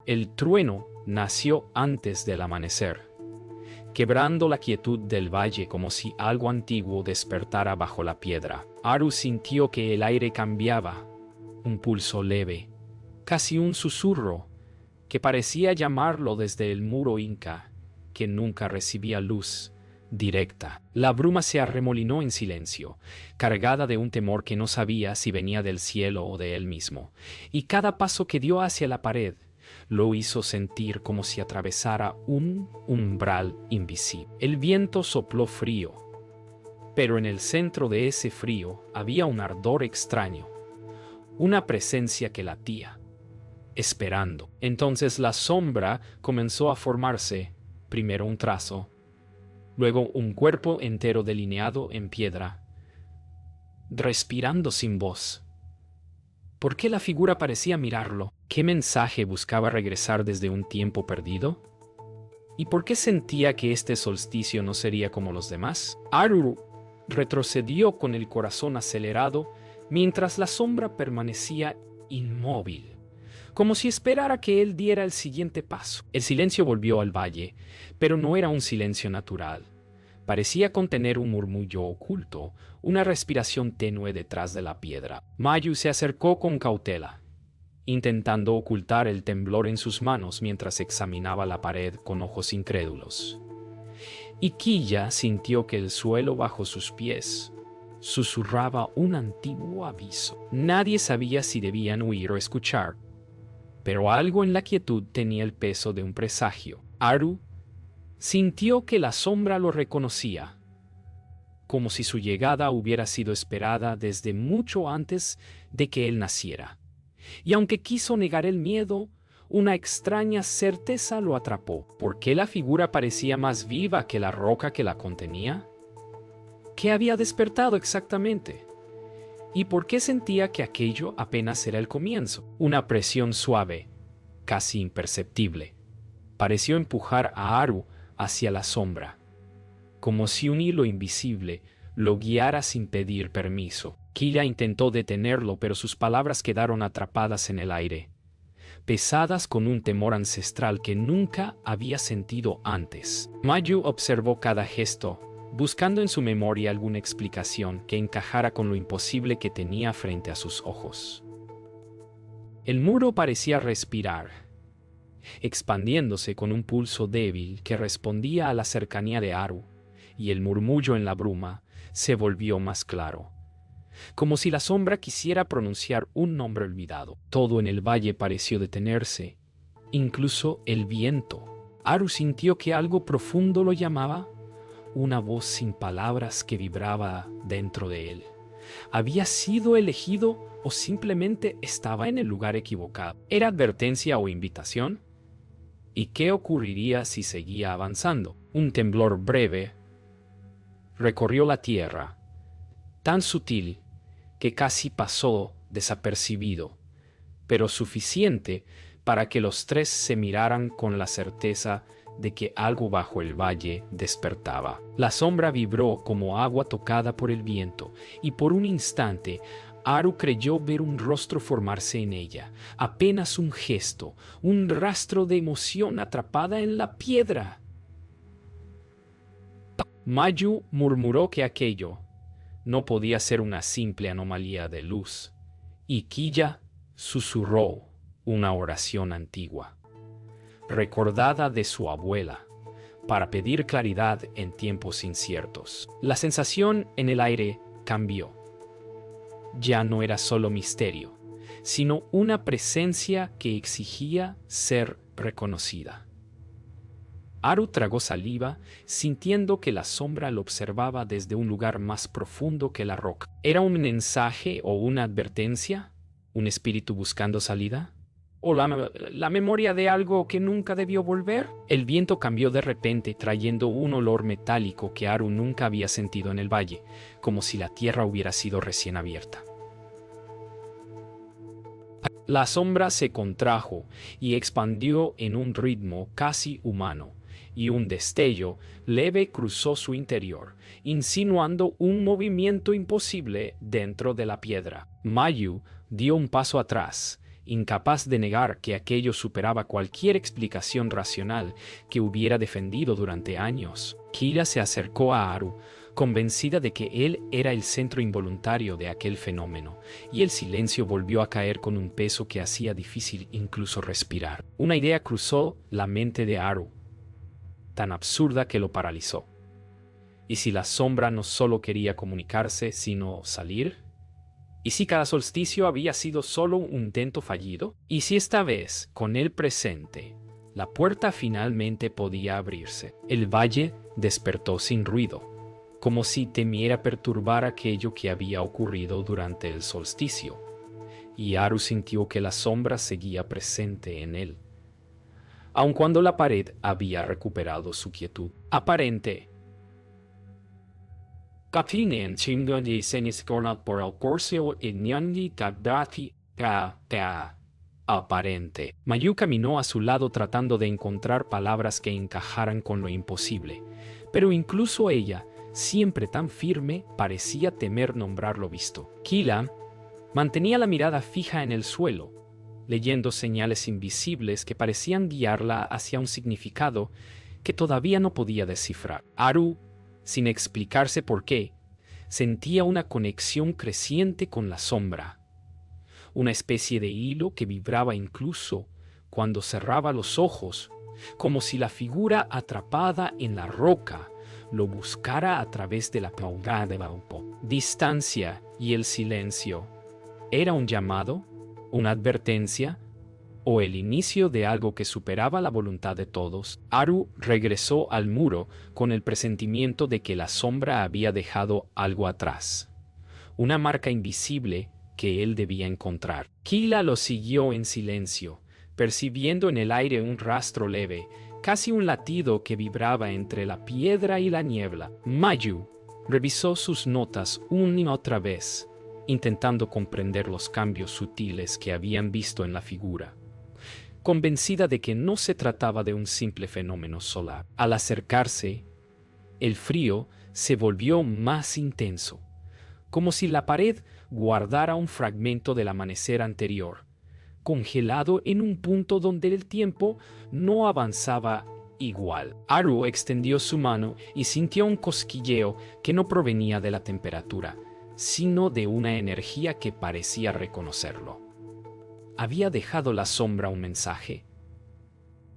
El trueno nació antes del amanecer, quebrando la quietud del valle como si algo antiguo despertara bajo la piedra. Aru sintió que el aire cambiaba, un pulso leve, casi un susurro, que parecía llamarlo desde el muro inca, que nunca recibía luz directa. La bruma se arremolinó en silencio, cargada de un temor que no sabía si venía del cielo o de él mismo, y cada paso que dio hacia la pared lo hizo sentir como si atravesara un umbral invisible. El viento sopló frío, pero en el centro de ese frío había un ardor extraño, una presencia que latía, esperando. Entonces la sombra comenzó a formarse, primero un trazo, luego un cuerpo entero delineado en piedra, respirando sin voz. ¿Por qué la figura parecía mirarlo? ¿Qué mensaje buscaba regresar desde un tiempo perdido? ¿Y por qué sentía que este solsticio no sería como los demás? Aru retrocedió con el corazón acelerado mientras la sombra permanecía inmóvil, como si esperara que él diera el siguiente paso. El silencio volvió al valle, pero no era un silencio natural. Parecía contener un murmullo oculto, una respiración tenue detrás de la piedra. Mayu se acercó con cautela, intentando ocultar el temblor en sus manos mientras examinaba la pared con ojos incrédulos. Y Quilla sintió que el suelo bajo sus pies susurraba un antiguo aviso. Nadie sabía si debían huir o escuchar, pero algo en la quietud tenía el peso de un presagio. Aru sintió que la sombra lo reconocía, como si su llegada hubiera sido esperada desde mucho antes de que él naciera. Y aunque quiso negar el miedo, una extraña certeza lo atrapó. ¿Por qué la figura parecía más viva que la roca que la contenía? ¿Qué había despertado exactamente? ¿Y por qué sentía que aquello apenas era el comienzo? Una presión suave, casi imperceptible, pareció empujar a Aru hacia la sombra, como si un hilo invisible lo guiara sin pedir permiso. Quilla intentó detenerlo, pero sus palabras quedaron atrapadas en el aire, pesadas con un temor ancestral que nunca había sentido antes. Mayu observó cada gesto, buscando en su memoria alguna explicación que encajara con lo imposible que tenía frente a sus ojos. El muro parecía respirar, expandiéndose con un pulso débil que respondía a la cercanía de Aru, y el murmullo en la bruma se volvió más claro, como si la sombra quisiera pronunciar un nombre olvidado. Todo en el valle pareció detenerse, incluso el viento. Aru sintió que algo profundo lo llamaba, una voz sin palabras que vibraba dentro de él. ¿Había sido elegido o simplemente estaba en el lugar equivocado? ¿Era advertencia o invitación? ¿Y qué ocurriría si seguía avanzando? Un temblor breve recorrió la tierra, tan sutil que casi pasó desapercibido, pero suficiente para que los tres se miraran con la certeza de que algo bajo el valle despertaba. La sombra vibró como agua tocada por el viento, y por un instante Aru creyó ver un rostro formarse en ella, apenas un gesto, un rastro de emoción atrapada en la piedra. Mayu murmuró que aquello no podía ser una simple anomalía de luz, y Quilla susurró una oración antigua, recordada de su abuela, para pedir claridad en tiempos inciertos. La sensación en el aire cambió. Ya no era solo misterio, sino una presencia que exigía ser reconocida. Aru tragó saliva, sintiendo que la sombra lo observaba desde un lugar más profundo que la roca. ¿Era un mensaje o una advertencia? ¿Un espíritu buscando salida? ¿O la memoria de algo que nunca debió volver? El viento cambió de repente, trayendo un olor metálico que Aru nunca había sentido en el valle, como si la tierra hubiera sido recién abierta. La sombra se contrajo y expandió en un ritmo casi humano, y un destello leve cruzó su interior, insinuando un movimiento imposible dentro de la piedra. Mayu dio un paso atrás, incapaz de negar que aquello superaba cualquier explicación racional que hubiera defendido durante años. Kira se acercó a Haru, convencida de que él era el centro involuntario de aquel fenómeno, y el silencio volvió a caer con un peso que hacía difícil incluso respirar. Una idea cruzó la mente de Haru, tan absurda que lo paralizó. ¿Y si la sombra no solo quería comunicarse, sino salir? ¿Y si cada solsticio había sido solo un intento fallido? ¿Y si esta vez, con él presente, la puerta finalmente podía abrirse? El valle despertó sin ruido, como si temiera perturbar aquello que había ocurrido durante el solsticio, y Haru sintió que la sombra seguía presente en él, aun cuando la pared había recuperado su quietud aparente. Katinen chingo de seniscornat por el corcio y nyandi kadati aparente. Mayu caminó a su lado tratando de encontrar palabras que encajaran con lo imposible, pero incluso ella, siempre tan firme, parecía temer nombrar lo visto. Kila mantenía la mirada fija en el suelo, leyendo señales invisibles que parecían guiarla hacia un significado que todavía no podía descifrar. Haru, sin explicarse por qué, sentía una conexión creciente con la sombra, una especie de hilo que vibraba incluso cuando cerraba los ojos, como si la figura atrapada en la roca lo buscara a través de la distancia y el silencio. ¿Era un llamado? ¿Una advertencia? ¿O el inicio de algo que superaba la voluntad de todos? Haru regresó al muro con el presentimiento de que la sombra había dejado algo atrás, una marca invisible que él debía encontrar. Kila lo siguió en silencio, percibiendo en el aire un rastro leve, casi un latido que vibraba entre la piedra y la niebla. Mayu revisó sus notas una y otra vez, intentando comprender los cambios sutiles que habían visto en la figura, convencida de que no se trataba de un simple fenómeno solar. Al acercarse, el frío se volvió más intenso, como si la pared guardara un fragmento del amanecer anterior, congelado en un punto donde el tiempo no avanzaba igual. Haru extendió su mano y sintió un cosquilleo que no provenía de la temperatura, sino de una energía que parecía reconocerlo. ¿Había dejado la sombra un mensaje?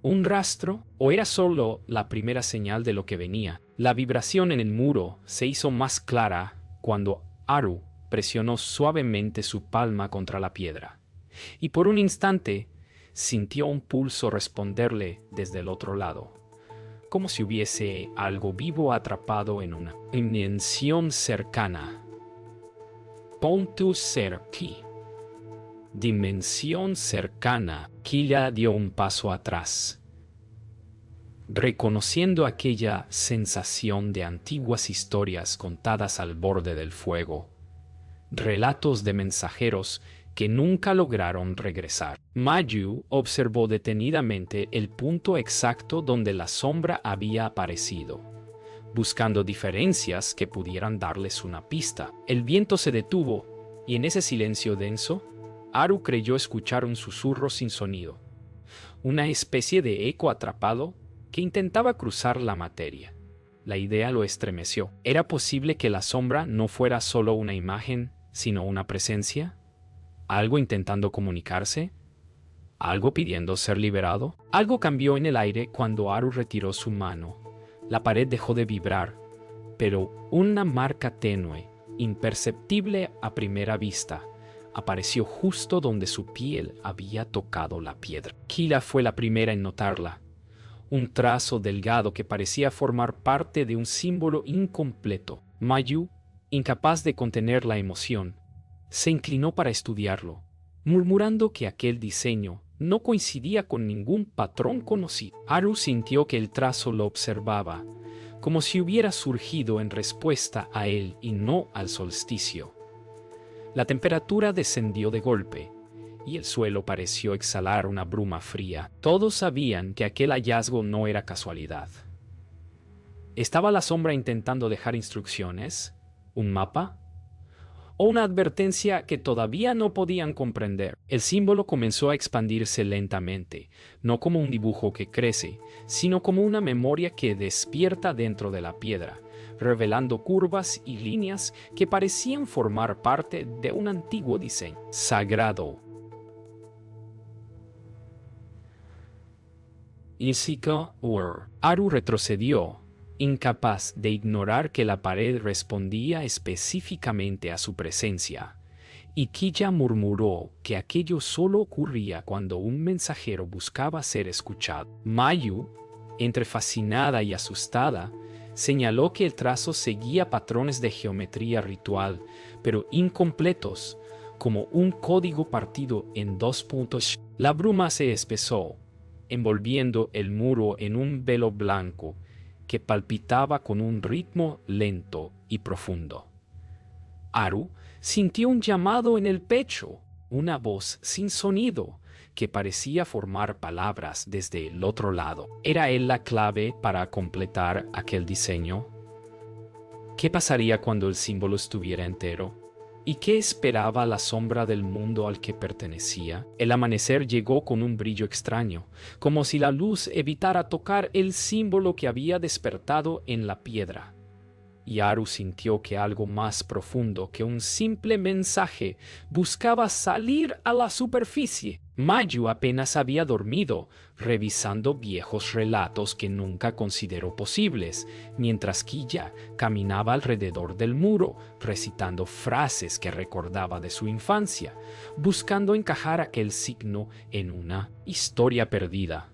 ¿Un rastro? ¿O era solo la primera señal de lo que venía? La vibración en el muro se hizo más clara cuando Haru presionó suavemente su palma contra la piedra, y por un instante sintió un pulso responderle desde el otro lado, como si hubiese algo vivo atrapado en una dimensión cercana. Pontu cerqui. Dimensión cercana. Kila dio un paso atrás, reconociendo aquella sensación de antiguas historias contadas al borde del fuego, relatos de mensajeros que nunca lograron regresar. Mayu observó detenidamente el punto exacto donde la sombra había aparecido, buscando diferencias que pudieran darles una pista. El viento se detuvo, y en ese silencio denso, Haru creyó escuchar un susurro sin sonido, una especie de eco atrapado que intentaba cruzar la materia. La idea lo estremeció. ¿Era posible que la sombra no fuera solo una imagen, sino una presencia? ¿Algo intentando comunicarse? ¿Algo pidiendo ser liberado? Algo cambió en el aire cuando Haru retiró su mano. La pared dejó de vibrar, pero una marca tenue, imperceptible a primera vista, apareció justo donde su piel había tocado la piedra. Kila fue la primera en notarla. Un trazo delgado que parecía formar parte de un símbolo incompleto. Mayu, incapaz de contener la emoción, se inclinó para estudiarlo, murmurando que aquel diseño no coincidía con ningún patrón conocido. Haru sintió que el trazo lo observaba, como si hubiera surgido en respuesta a él y no al solsticio. La temperatura descendió de golpe, y el suelo pareció exhalar una bruma fría. Todos sabían que aquel hallazgo no era casualidad. ¿Estaba la sombra intentando dejar instrucciones? ¿Un mapa? o una advertencia que todavía no podían comprender. El símbolo comenzó a expandirse lentamente, no como un dibujo que crece, sino como una memoria que despierta dentro de la piedra, revelando curvas y líneas que parecían formar parte de un antiguo diseño sagrado. Aru retrocedió, incapaz de ignorar que la pared respondía específicamente a su presencia. Y Quilla murmuró que aquello solo ocurría cuando un mensajero buscaba ser escuchado. Mayu, entre fascinada y asustada, señaló que el trazo seguía patrones de geometría ritual, pero incompletos, como un código partido en 2 puntos. La bruma se espesó, envolviendo el muro en un velo blanco que palpitaba con un ritmo lento y profundo. Aru sintió un llamado en el pecho, una voz sin sonido que parecía formar palabras desde el otro lado. ¿Era él la clave para completar aquel diseño? ¿Qué pasaría cuando el símbolo estuviera entero? ¿Y qué esperaba la sombra del mundo al que pertenecía? El amanecer llegó con un brillo extraño, como si la luz evitara tocar el símbolo que había despertado en la piedra. Y Aru sintió que algo más profundo que un simple mensaje buscaba salir a la superficie. Mayu apenas había dormido, revisando viejos relatos que nunca consideró posibles, mientras Quilla caminaba alrededor del muro, recitando frases que recordaba de su infancia, buscando encajar aquel signo en una historia perdida.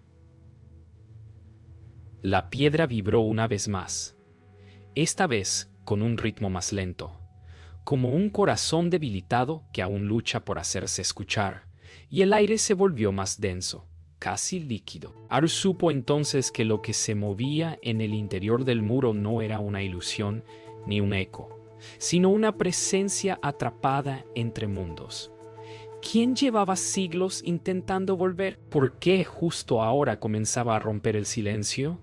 La piedra vibró una vez más, esta vez con un ritmo más lento, como un corazón debilitado que aún lucha por hacerse escuchar, y el aire se volvió más denso, casi líquido. Aru supo entonces que lo que se movía en el interior del muro no era una ilusión ni un eco, sino una presencia atrapada entre mundos. ¿Quién llevaba siglos intentando volver? ¿Por qué justo ahora comenzaba a romper el silencio?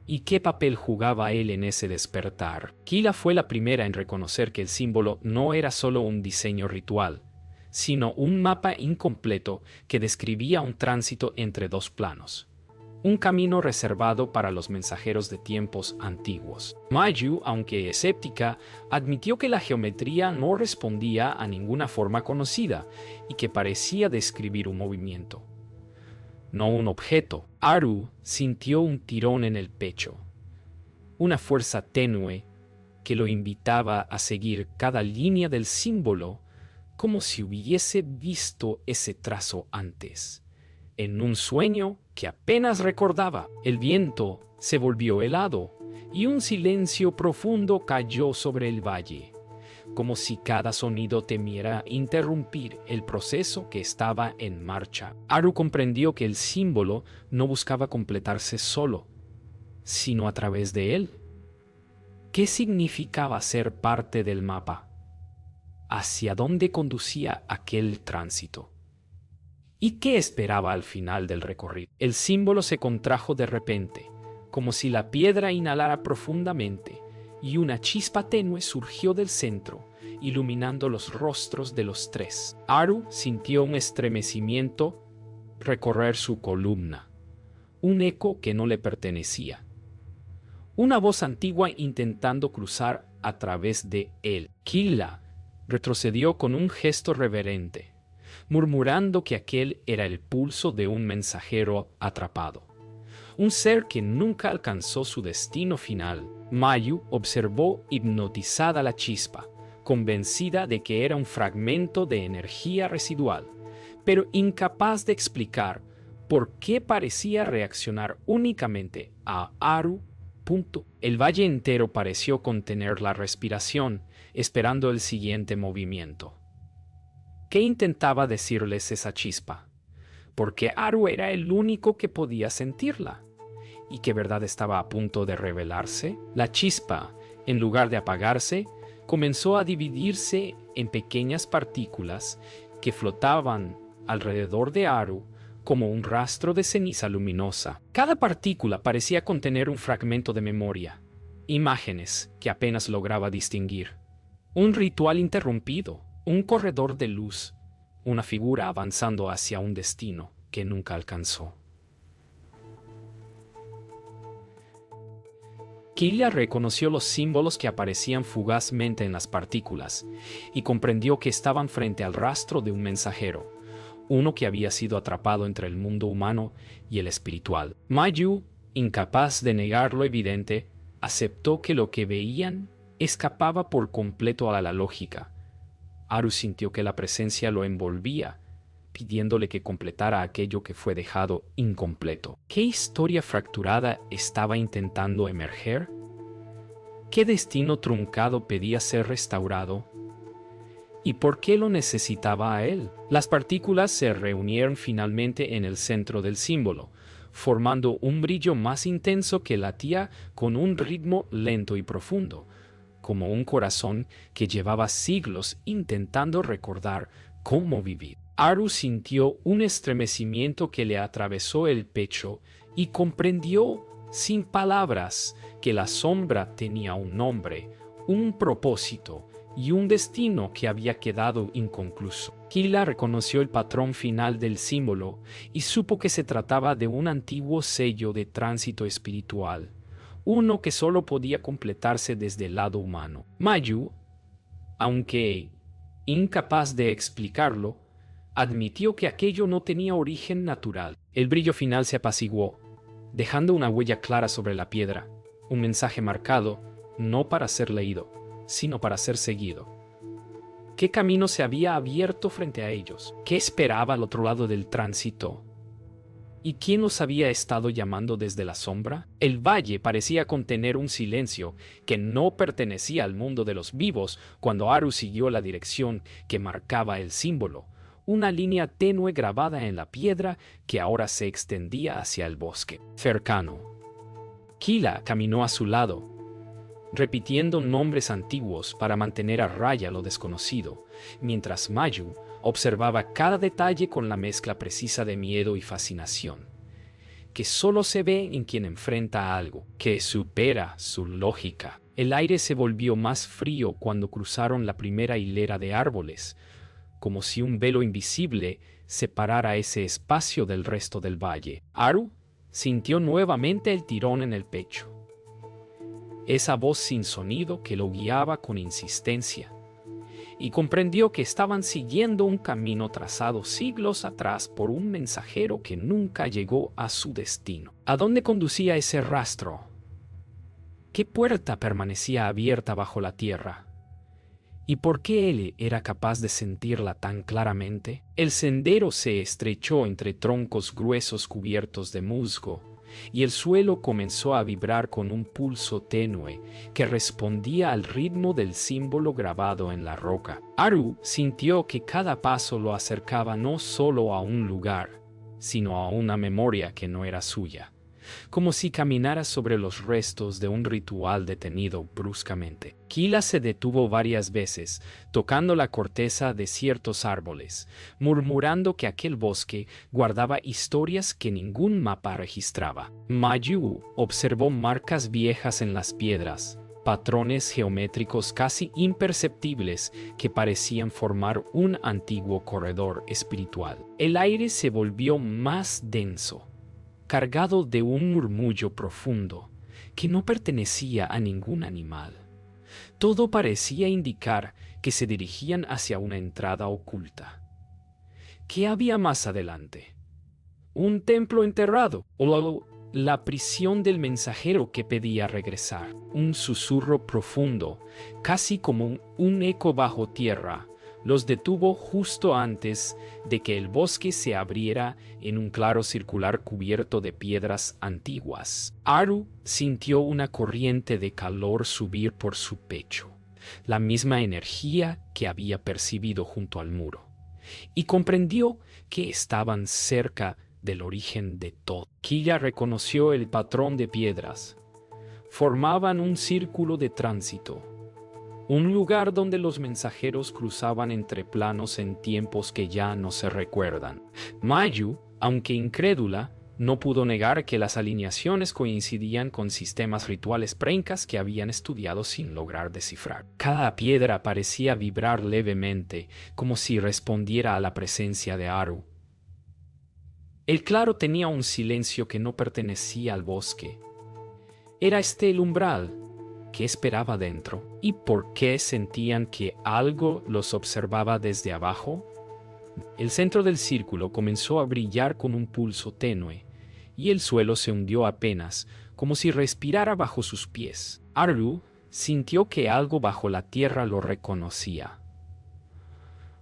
¿Y qué papel jugaba él en ese despertar? Quilla fue la primera en reconocer que el símbolo no era solo un diseño ritual, sino un mapa incompleto que describía un tránsito entre 2 planos, un camino reservado para los mensajeros de tiempos antiguos. Mayu, aunque escéptica, admitió que la geometría no respondía a ninguna forma conocida y que parecía describir un movimiento, no un objeto. Aru sintió un tirón en el pecho, una fuerza tenue que lo invitaba a seguir cada línea del símbolo como si hubiese visto ese trazo antes. En un sueño que apenas recordaba, el viento se volvió helado y un silencio profundo cayó sobre el valle, como si cada sonido temiera interrumpir el proceso que estaba en marcha. Aru comprendió que el símbolo no buscaba completarse solo, sino a través de él. ¿Qué significaba ser parte del mapa? ¿Hacia dónde conducía aquel tránsito? ¿Y qué esperaba al final del recorrido? El símbolo se contrajo de repente, como si la piedra inhalara profundamente, y una chispa tenue surgió del centro, iluminando los rostros de los 3. Aru sintió un estremecimiento recorrer su columna, un eco que no le pertenecía, una voz antigua intentando cruzar a través de él. Quilla retrocedió con un gesto reverente, murmurando que aquel era el pulso de un mensajero atrapado, un ser que nunca alcanzó su destino final. Mayu observó hipnotizada la chispa, convencida de que era un fragmento de energía residual, pero incapaz de explicar por qué parecía reaccionar únicamente a Aru. El valle entero pareció contener la respiración, esperando el siguiente movimiento. ¿Qué intentaba decirles esa chispa? Porque Aru era el único que podía sentirla. ¿Y qué verdad estaba a punto de revelarse? La chispa, en lugar de apagarse, comenzó a dividirse en pequeñas partículas que flotaban alrededor de Aru como un rastro de ceniza luminosa. Cada partícula parecía contener un fragmento de memoria, imágenes que apenas lograba distinguir. Un ritual interrumpido, un corredor de luz, una figura avanzando hacia un destino que nunca alcanzó. Killa reconoció los símbolos que aparecían fugazmente en las partículas y comprendió que estaban frente al rastro de un mensajero, uno que había sido atrapado entre el mundo humano y el espiritual. Mayu, incapaz de negar lo evidente, aceptó que lo que veían escapaba por completo a la lógica. Haru sintió que la presencia lo envolvía, pidiéndole que completara aquello que fue dejado incompleto. ¿Qué historia fracturada estaba intentando emerger? ¿Qué destino truncado pedía ser restaurado? ¿Y por qué lo necesitaba a él? Las partículas se reunieron finalmente en el centro del símbolo, formando un brillo más intenso que latía con un ritmo lento y profundo, como un corazón que llevaba siglos intentando recordar cómo vivir. Haru sintió un estremecimiento que le atravesó el pecho y comprendió, sin palabras, que la sombra tenía un nombre, un propósito y un destino que había quedado inconcluso. Killa reconoció el patrón final del símbolo y supo que se trataba de un antiguo sello de tránsito espiritual, uno que solo podía completarse desde el lado humano. Mayu, aunque incapaz de explicarlo, admitió que aquello no tenía origen natural. El brillo final se apaciguó, dejando una huella clara sobre la piedra, un mensaje marcado, no para ser leído, sino para ser seguido. ¿Qué camino se había abierto frente a ellos? ¿Qué esperaba al otro lado del tránsito? ¿Y quién los había estado llamando desde la sombra? El valle parecía contener un silencio que no pertenecía al mundo de los vivos cuando Haru siguió la dirección que marcaba el símbolo, una línea tenue grabada en la piedra que ahora se extendía hacia el bosque cercano. Killa caminó a su lado, repitiendo nombres antiguos para mantener a raya lo desconocido, mientras Mayu observaba cada detalle con la mezcla precisa de miedo y fascinación, que solo se ve en quien enfrenta algo que supera su lógica. El aire se volvió más frío cuando cruzaron la primera hilera de árboles, como si un velo invisible separara ese espacio del resto del valle. Haru sintió nuevamente el tirón en el pecho, esa voz sin sonido que lo guiaba con insistencia, y comprendió que estaban siguiendo un camino trazado siglos atrás por un mensajero que nunca llegó a su destino. ¿A dónde conducía ese rastro? ¿Qué puerta permanecía abierta bajo la tierra? ¿Y por qué él era capaz de sentirla tan claramente? El sendero se estrechó entre troncos gruesos cubiertos de musgo, y el suelo comenzó a vibrar con un pulso tenue que respondía al ritmo del símbolo grabado en la roca. Haru sintió que cada paso lo acercaba no solo a un lugar, sino a una memoria que no era suya, como si caminara sobre los restos de un ritual detenido bruscamente. Killa se detuvo varias veces, tocando la corteza de ciertos árboles, murmurando que aquel bosque guardaba historias que ningún mapa registraba. Mayu observó marcas viejas en las piedras, patrones geométricos casi imperceptibles que parecían formar un antiguo corredor espiritual. El aire se volvió más denso, cargado de un murmullo profundo que no pertenecía a ningún animal. Todo parecía indicar que se dirigían hacia una entrada oculta. ¿Qué había más adelante? ¿Un templo enterrado? ¿O la prisión del mensajero que pedía regresar? Un susurro profundo, casi como un eco bajo tierra, los detuvo justo antes de que el bosque se abriera en un claro circular cubierto de piedras antiguas. Haru sintió una corriente de calor subir por su pecho, la misma energía que había percibido junto al muro, y comprendió que estaban cerca del origen de todo. Killa reconoció el patrón de piedras. Formaban un círculo de tránsito, un lugar donde los mensajeros cruzaban entre planos en tiempos que ya no se recuerdan. Mayu, aunque incrédula, No pudo negar que las alineaciones coincidían con sistemas rituales preincas que habían estudiado sin lograr descifrar. Cada piedra parecía vibrar levemente, como si respondiera a la presencia de Aru. El claro tenía un silencio que no pertenecía al bosque. Era este el umbral. ¿Qué esperaba dentro? ¿Y por qué sentían que algo los observaba desde abajo? El centro del círculo comenzó a brillar con un pulso tenue, y el suelo se hundió apenas, como si respirara bajo sus pies. Aru sintió que algo bajo la tierra lo reconocía.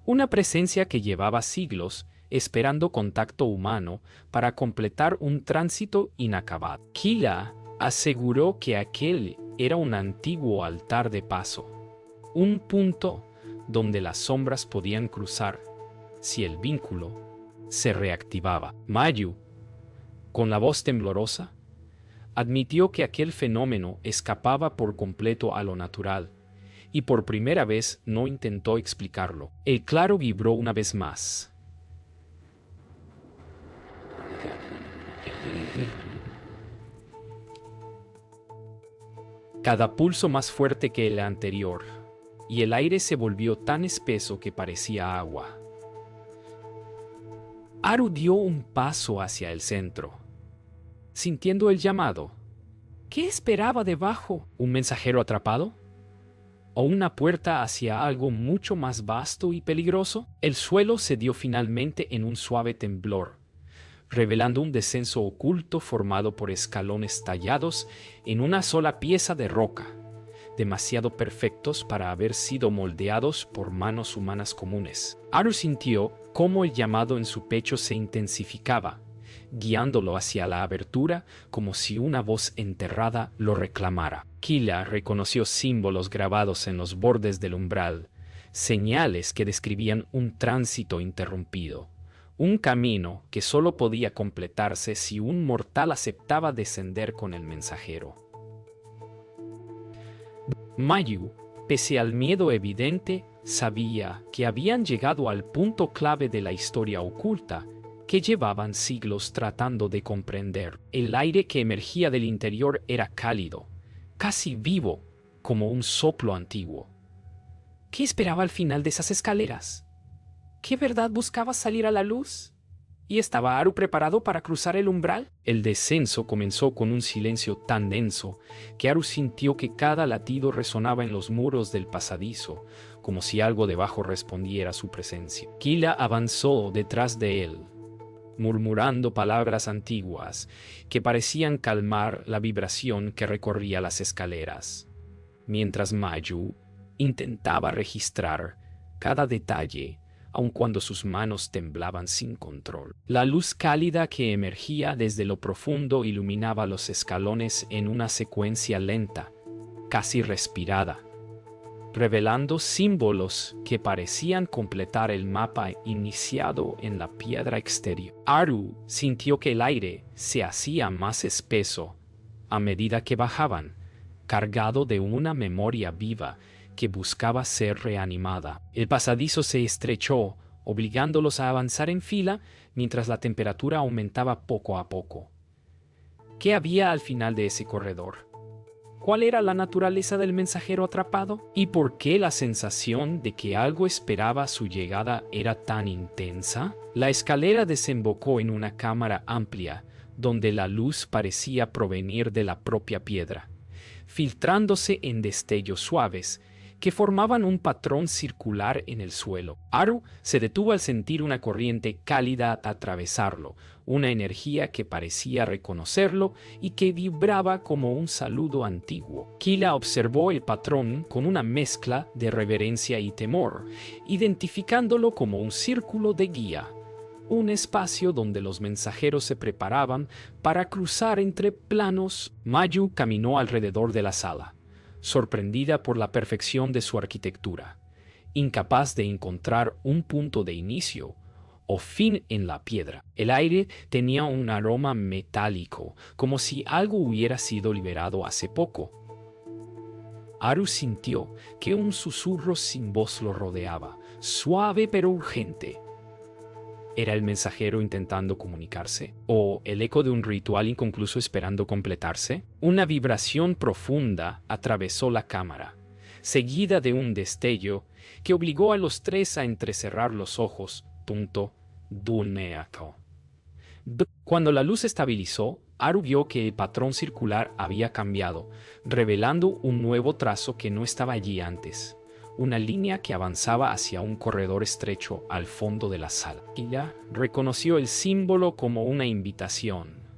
Una presencia que llevaba siglos esperando contacto humano para completar un tránsito inacabado. Kila aseguró que aquel era un antiguo altar de paso, un punto donde las sombras podían cruzar si el vínculo se reactivaba. Mayu, con la voz temblorosa, admitió que aquel fenómeno escapaba por completo a lo natural, y por primera vez no intentó explicarlo. El claro vibró una vez más. Cada pulso más fuerte que el anterior, y el aire se volvió tan espeso que parecía agua. Aru dio un paso hacia el centro, sintiendo el llamado. ¿Qué esperaba debajo? ¿Un mensajero atrapado? ¿O una puerta hacia algo mucho más vasto y peligroso? El suelo cedió finalmente en un suave temblor, revelando un descenso oculto formado por escalones tallados en una sola pieza de roca, demasiado perfectos para haber sido moldeados por manos humanas comunes. Aru sintió cómo el llamado en su pecho se intensificaba, guiándolo hacia la abertura como si una voz enterrada lo reclamara. Kila reconoció símbolos grabados en los bordes del umbral, señales que describían un tránsito interrumpido, un camino que solo podía completarse si un mortal aceptaba descender con el mensajero. Mayu, pese al miedo evidente, sabía que habían llegado al punto clave de la historia oculta que llevaban siglos tratando de comprender. El aire que emergía del interior era cálido, casi vivo, como un soplo antiguo. ¿Qué esperaba al final de esas escaleras? ¿Qué verdad buscaba salir a la luz? ¿Y estaba Aru preparado para cruzar el umbral? El descenso comenzó con un silencio tan denso que Aru sintió que cada latido resonaba en los muros del pasadizo, como si algo debajo respondiera a su presencia. Kila avanzó detrás de él, murmurando palabras antiguas que parecían calmar la vibración que recorría las escaleras, mientras Mayu intentaba registrar cada detalle, aun cuando sus manos temblaban sin control. La luz cálida que emergía desde lo profundo iluminaba los escalones en una secuencia lenta, casi respirada, revelando símbolos que parecían completar el mapa iniciado en la piedra exterior. Aru sintió que el aire se hacía más espeso a medida que bajaban, cargado de una memoria viva que buscaba ser reanimada. El pasadizo se estrechó, obligándolos a avanzar en fila mientras la temperatura aumentaba poco a poco. ¿Qué había al final de ese corredor? ¿Cuál era la naturaleza del mensajero atrapado? ¿Y por qué la sensación de que algo esperaba su llegada era tan intensa? La escalera desembocó en una cámara amplia, donde la luz parecía provenir de la propia piedra, filtrándose en destellos suaves que formaban un patrón circular en el suelo. Aru se detuvo al sentir una corriente cálida atravesarlo, una energía que parecía reconocerlo y que vibraba como un saludo antiguo. Kila observó el patrón con una mezcla de reverencia y temor, identificándolo como un círculo de guía, un espacio donde los mensajeros se preparaban para cruzar entre planos. Mayu caminó alrededor de la sala, sorprendida por la perfección de su arquitectura, incapaz de encontrar un punto de inicio o fin en la piedra. El aire tenía un aroma metálico, como si algo hubiera sido liberado hace poco. Aru sintió que un susurro sin voz lo rodeaba, suave pero urgente. ¿Era el mensajero intentando comunicarse? ¿O el eco de un ritual inconcluso esperando completarse? Una vibración profunda atravesó la cámara, seguida de un destello que obligó a los tres a entrecerrar los ojos. Duneato. Cuando la luz estabilizó, Haru vio que el patrón circular había cambiado, revelando un nuevo trazo que no estaba allí antes. Una línea que avanzaba hacia un corredor estrecho al fondo de la sala. Ella reconoció el símbolo como una invitación,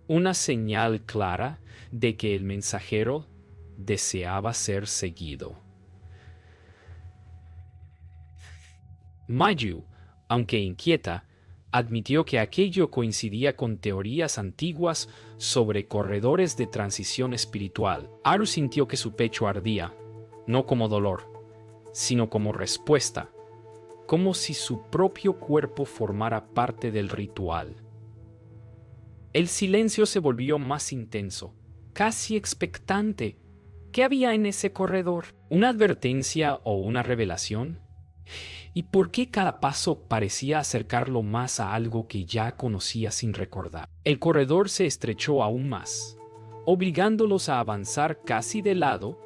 una señal clara de que el mensajero deseaba ser seguido. Mayu, aunque inquieta, admitió que aquello coincidía con teorías antiguas sobre corredores de transición espiritual. Haru sintió que su pecho ardía, no como dolor, sino como respuesta, como si su propio cuerpo formara parte del ritual. El silencio se volvió más intenso, casi expectante. ¿Qué había en ese corredor? ¿Una advertencia o una revelación? ¿Y por qué cada paso parecía acercarlo más a algo que ya conocía sin recordar? El corredor se estrechó aún más, obligándolos a avanzar casi de lado,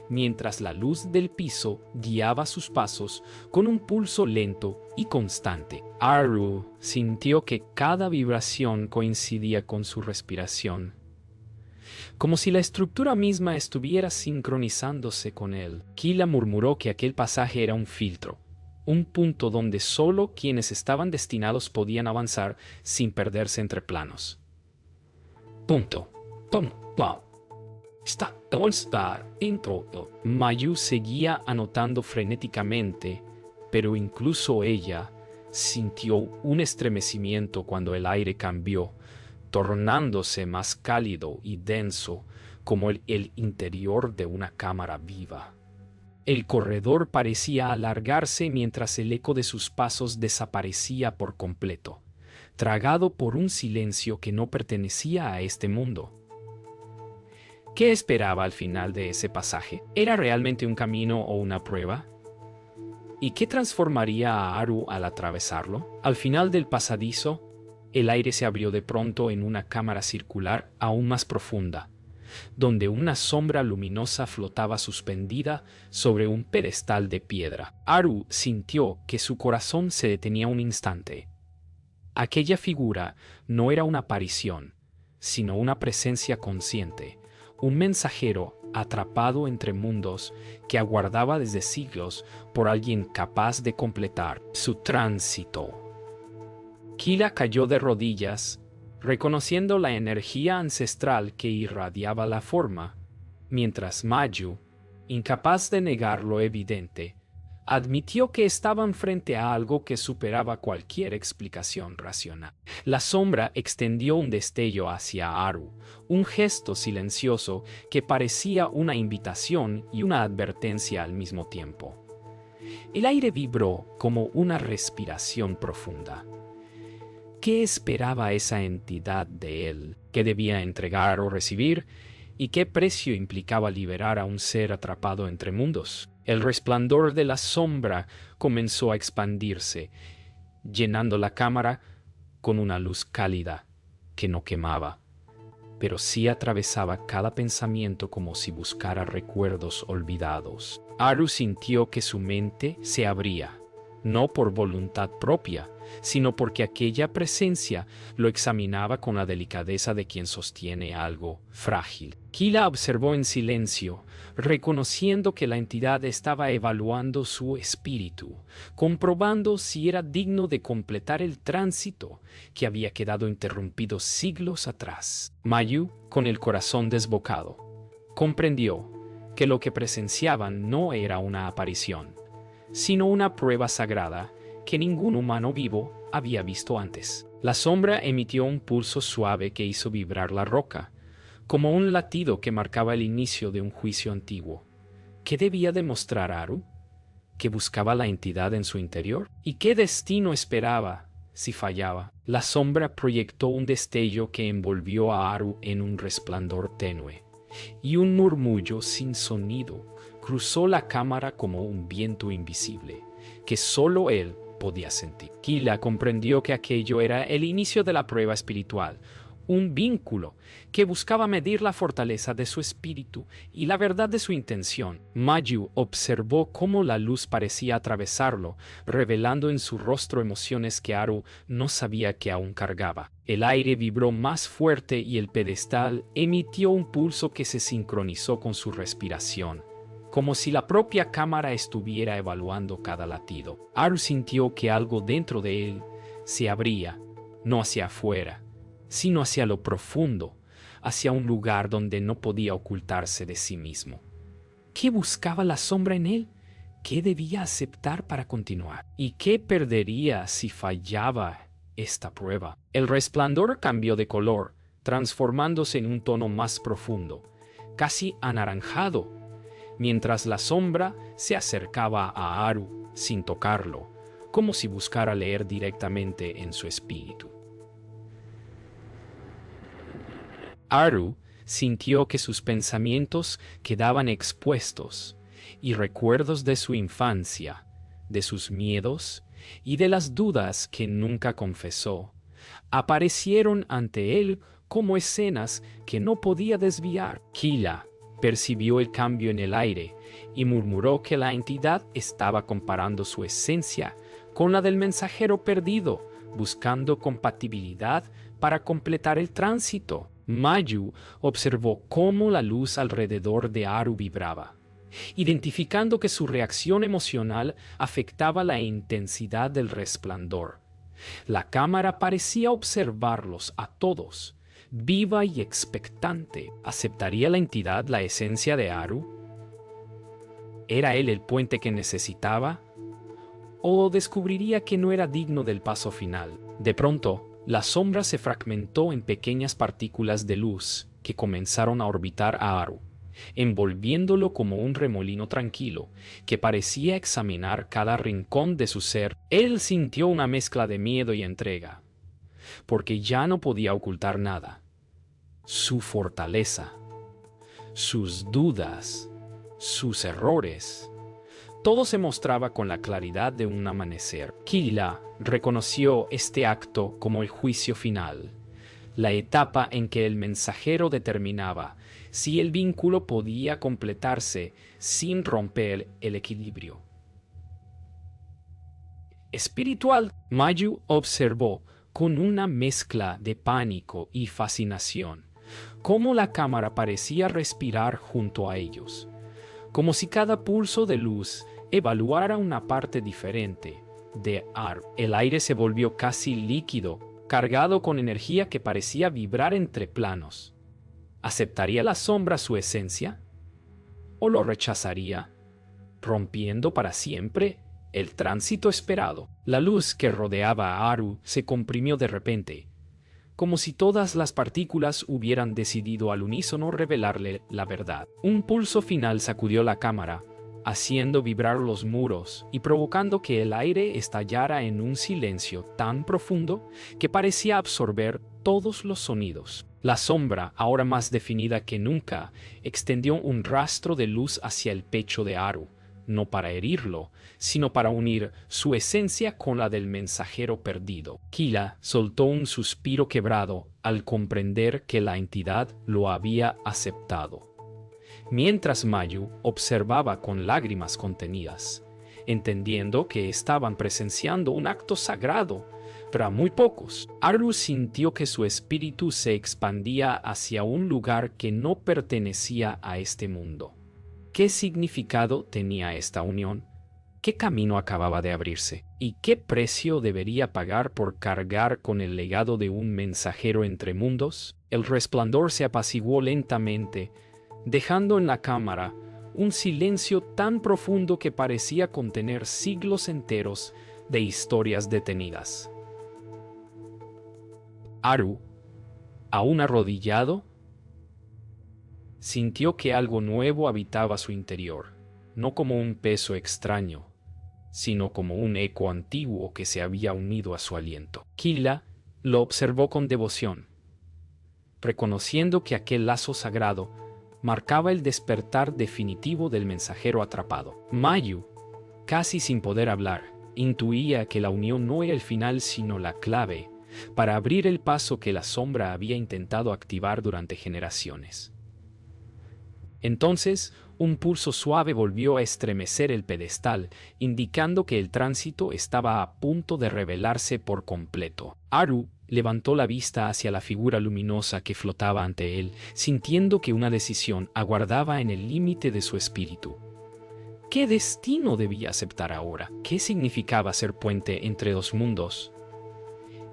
mientras la luz del piso guiaba sus pasos con un pulso lento y constante. Haru sintió que cada vibración coincidía con su respiración, como si la estructura misma estuviera sincronizándose con él. Kila murmuró que aquel pasaje era un filtro, un punto donde solo quienes estaban destinados podían avanzar sin perderse entre planos. Punto. Wow. Mayu seguía anotando frenéticamente, pero incluso ella sintió un estremecimiento cuando el aire cambió, tornándose más cálido y denso como el interior de una cámara viva. El corredor parecía alargarse mientras el eco de sus pasos desaparecía por completo, tragado por un silencio que no pertenecía a este mundo. ¿Qué esperaba al final de ese pasaje? ¿Era realmente un camino o una prueba? ¿Y qué transformaría a Haru al atravesarlo? Al final del pasadizo, el aire se abrió de pronto en una cámara circular aún más profunda, donde una sombra luminosa flotaba suspendida sobre un pedestal de piedra. Haru sintió que su corazón se detenía un instante. Aquella figura no era una aparición, sino una presencia consciente, un mensajero atrapado entre mundos que aguardaba desde siglos por alguien capaz de completar su tránsito. Kila cayó de rodillas, reconociendo la energía ancestral que irradiaba la forma, mientras Mayu, incapaz de negar lo evidente, admitió que estaban frente a algo que superaba cualquier explicación racional. La sombra extendió un destello hacia Haru, un gesto silencioso que parecía una invitación y una advertencia al mismo tiempo. El aire vibró como una respiración profunda. ¿Qué esperaba esa entidad de él? ¿Qué debía entregar o recibir? ¿Y qué precio implicaba liberar a un ser atrapado entre mundos? El resplandor de la sombra comenzó a expandirse, llenando la cámara con una luz cálida que no quemaba, pero sí atravesaba cada pensamiento como si buscara recuerdos olvidados. Haru sintió que su mente se abría, no por voluntad propia, sino porque aquella presencia lo examinaba con la delicadeza de quien sostiene algo frágil. Kila observó en silencio, reconociendo que la entidad estaba evaluando su espíritu, comprobando si era digno de completar el tránsito que había quedado interrumpido siglos atrás. Mayu, con el corazón desbocado, comprendió que lo que presenciaban no era una aparición, sino una prueba sagrada que ningún humano vivo había visto antes. La sombra emitió un pulso suave que hizo vibrar la roca, como un latido que marcaba el inicio de un juicio antiguo. ¿Qué debía demostrar Haru? ¿Que buscaba la entidad en su interior? ¿Y qué destino esperaba si fallaba? La sombra proyectó un destello que envolvió a Haru en un resplandor tenue, y un murmullo sin sonido cruzó la cámara como un viento invisible, que solo él podía sentir. Kila comprendió que aquello era el inicio de la prueba espiritual, un vínculo que buscaba medir la fortaleza de su espíritu y la verdad de su intención. Mayu observó cómo la luz parecía atravesarlo, revelando en su rostro emociones que Aru no sabía que aún cargaba. El aire vibró más fuerte y el pedestal emitió un pulso que se sincronizó con su respiración, como si la propia cámara estuviera evaluando cada latido. Aru sintió que algo dentro de él se abría, no hacia afuera, sino hacia lo profundo, hacia un lugar donde no podía ocultarse de sí mismo. ¿Qué buscaba la sombra en él? ¿Qué debía aceptar para continuar? ¿Y qué perdería si fallaba esta prueba? El resplandor cambió de color, transformándose en un tono más profundo, casi anaranjado, mientras la sombra se acercaba a Aru sin tocarlo, como si buscara leer directamente en su espíritu. Aru sintió que sus pensamientos quedaban expuestos y recuerdos de su infancia, de sus miedos y de las dudas que nunca confesó, aparecieron ante él como escenas que no podía desviar. Kila percibió el cambio en el aire y murmuró que la entidad estaba comparando su esencia con la del mensajero perdido, buscando compatibilidad para completar el tránsito. Mayu observó cómo la luz alrededor de Aru vibraba, identificando que su reacción emocional afectaba la intensidad del resplandor. La cámara parecía observarlos a todos, viva y expectante. ¿Aceptaría la entidad la esencia de Aru? ¿Era él el puente que necesitaba? ¿O descubriría que no era digno del paso final? De pronto, la sombra se fragmentó en pequeñas partículas de luz que comenzaron a orbitar a Aru, envolviéndolo como un remolino tranquilo que parecía examinar cada rincón de su ser. Él sintió una mezcla de miedo y entrega, porque ya no podía ocultar nada. Su fortaleza, sus dudas, sus errores. Todo se mostraba con la claridad de un amanecer. Kila reconoció este acto como el juicio final, la etapa en que el mensajero determinaba si el vínculo podía completarse sin romper el equilibrio espiritual. Mayu observó con una mezcla de pánico y fascinación cómo la cámara parecía respirar junto a ellos, como si cada pulso de luz evaluara una parte diferente de Aru. El aire se volvió casi líquido, cargado con energía que parecía vibrar entre planos. ¿Aceptaría la sombra su esencia? ¿O lo rechazaría, rompiendo para siempre el tránsito esperado? La luz que rodeaba a Aru se comprimió de repente, como si todas las partículas hubieran decidido al unísono revelarle la verdad. Un pulso final sacudió la cámara, haciendo vibrar los muros y provocando que el aire estallara en un silencio tan profundo que parecía absorber todos los sonidos. La sombra, ahora más definida que nunca, extendió un rastro de luz hacia el pecho de Aru, no para herirlo, sino para unir su esencia con la del mensajero perdido. Kila soltó un suspiro quebrado al comprender que la entidad lo había aceptado, mientras Mayu observaba con lágrimas contenidas, entendiendo que estaban presenciando un acto sagrado para muy pocos. Aru sintió que su espíritu se expandía hacia un lugar que no pertenecía a este mundo. ¿Qué significado tenía esta unión? ¿Qué camino acababa de abrirse? ¿Y qué precio debería pagar por cargar con el legado de un mensajero entre mundos? El resplandor se apaciguó lentamente, dejando en la cámara un silencio tan profundo que parecía contener siglos enteros de historias detenidas. Aru, aún arrodillado, sintió que algo nuevo habitaba su interior, no como un peso extraño, sino como un eco antiguo que se había unido a su aliento. Kila lo observó con devoción, reconociendo que aquel lazo sagrado marcaba el despertar definitivo del mensajero atrapado. Mayu, casi sin poder hablar, intuía que la unión no era el final sino la clave para abrir el paso que la sombra había intentado activar durante generaciones. Entonces, un pulso suave volvió a estremecer el pedestal, indicando que el tránsito estaba a punto de revelarse por completo. Haru levantó la vista hacia la figura luminosa que flotaba ante él, sintiendo que una decisión aguardaba en el límite de su espíritu. ¿Qué destino debía aceptar ahora? ¿Qué significaba ser puente entre dos mundos?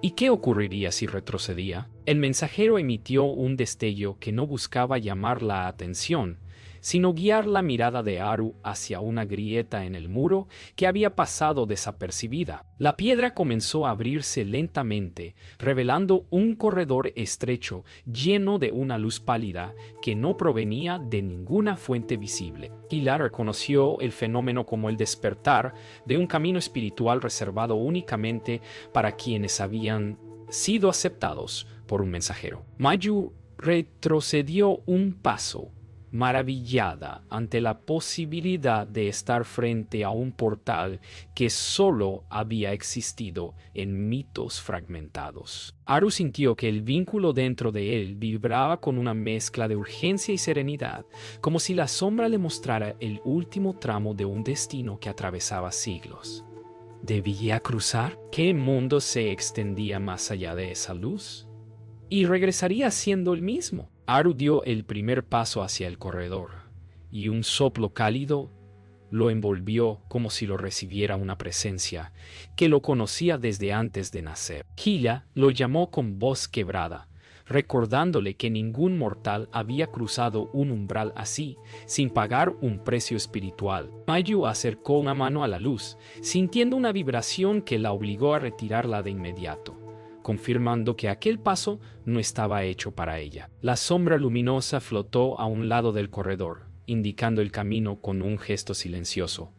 ¿Y qué ocurriría si retrocedía? El mensajero emitió un destello que no buscaba llamar la atención, sino guiar la mirada de Haru hacia una grieta en el muro que había pasado desapercibida. La piedra comenzó a abrirse lentamente, revelando un corredor estrecho lleno de una luz pálida que no provenía de ninguna fuente visible. Kila reconoció el fenómeno como el despertar de un camino espiritual reservado únicamente para quienes habían sido aceptados por un mensajero. Mayu retrocedió un paso, maravillada ante la posibilidad de estar frente a un portal que solo había existido en mitos fragmentados. Haru sintió que el vínculo dentro de él vibraba con una mezcla de urgencia y serenidad, como si la sombra le mostrara el último tramo de un destino que atravesaba siglos. ¿Debía cruzar? ¿Qué mundo se extendía más allá de esa luz? ¿Y regresaría siendo el mismo? Haru dio el primer paso hacia el corredor, y un soplo cálido lo envolvió como si lo recibiera una presencia que lo conocía desde antes de nacer. Kila lo llamó con voz quebrada, recordándole que ningún mortal había cruzado un umbral así, sin pagar un precio espiritual. Mayu acercó una mano a la luz, sintiendo una vibración que la obligó a retirarla de inmediato, confirmando que aquel paso no estaba hecho para ella. La sombra luminosa flotó a un lado del corredor, indicando el camino con un gesto silencioso,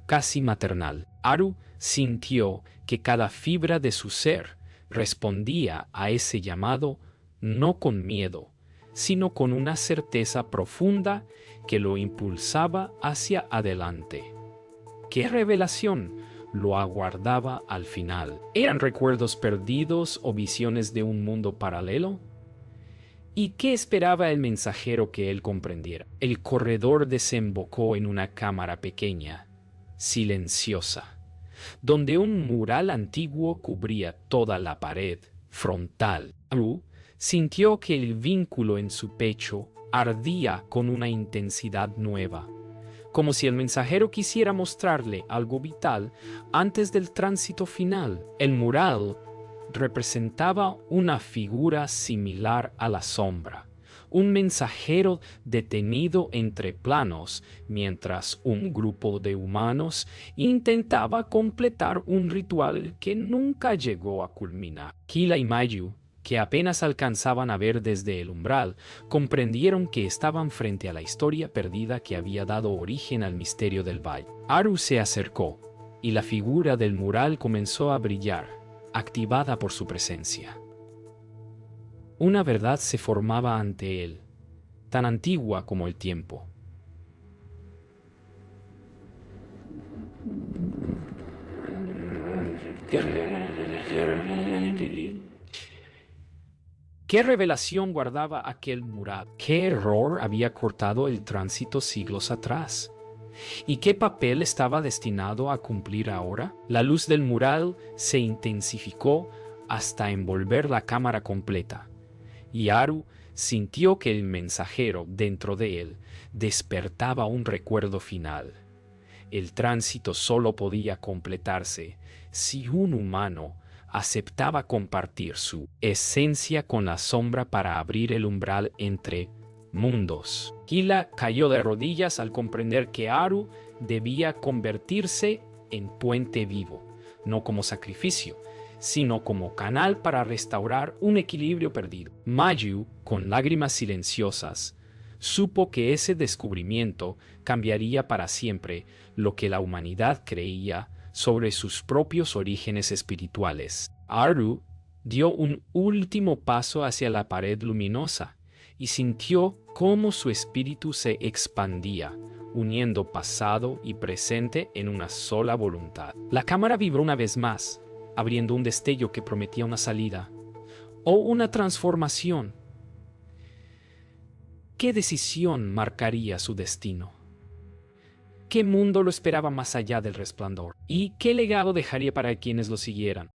casi maternal. Haru sintió que cada fibra de su ser respondía a ese llamado no con miedo, sino con una certeza profunda que lo impulsaba hacia adelante. ¡Qué revelación lo aguardaba al final! ¿Eran recuerdos perdidos o visiones de un mundo paralelo? ¿Y qué esperaba el mensajero que él comprendiera? El corredor desembocó en una cámara pequeña, silenciosa, donde un mural antiguo cubría toda la pared frontal. Haru sintió que el vínculo en su pecho ardía con una intensidad nueva, como si el mensajero quisiera mostrarle algo vital antes del tránsito final. El mural representaba una figura similar a la sombra, un mensajero detenido entre planos mientras un grupo de humanos intentaba completar un ritual que nunca llegó a culminar. Kila y Mayu, que apenas alcanzaban a ver desde el umbral, comprendieron que estaban frente a la historia perdida que había dado origen al misterio del valle. Haru se acercó, y la figura del mural comenzó a brillar, activada por su presencia. Una verdad se formaba ante él, tan antigua como el tiempo. ¿Qué revelación guardaba aquel mural? ¿Qué error había cortado el tránsito siglos atrás? ¿Y qué papel estaba destinado a cumplir ahora? La luz del mural se intensificó hasta envolver la cámara completa, y Haru sintió que el mensajero dentro de él despertaba un recuerdo final. El tránsito solo podía completarse si un humano aceptaba compartir su esencia con la sombra para abrir el umbral entre mundos. Kila cayó de rodillas al comprender que Haru debía convertirse en puente vivo, no como sacrificio, sino como canal para restaurar un equilibrio perdido. Mayu, con lágrimas silenciosas, supo que ese descubrimiento cambiaría para siempre lo que la humanidad creía sobre sus propios orígenes espirituales. Haru dio un último paso hacia la pared luminosa y sintió cómo su espíritu se expandía, uniendo pasado y presente en una sola voluntad. La cámara vibró una vez más, abriendo un destello que prometía una salida o una transformación. ¿Qué decisión marcaría su destino? ¿Qué mundo lo esperaba más allá del resplandor? ¿Y qué legado dejaría para quienes lo siguieran?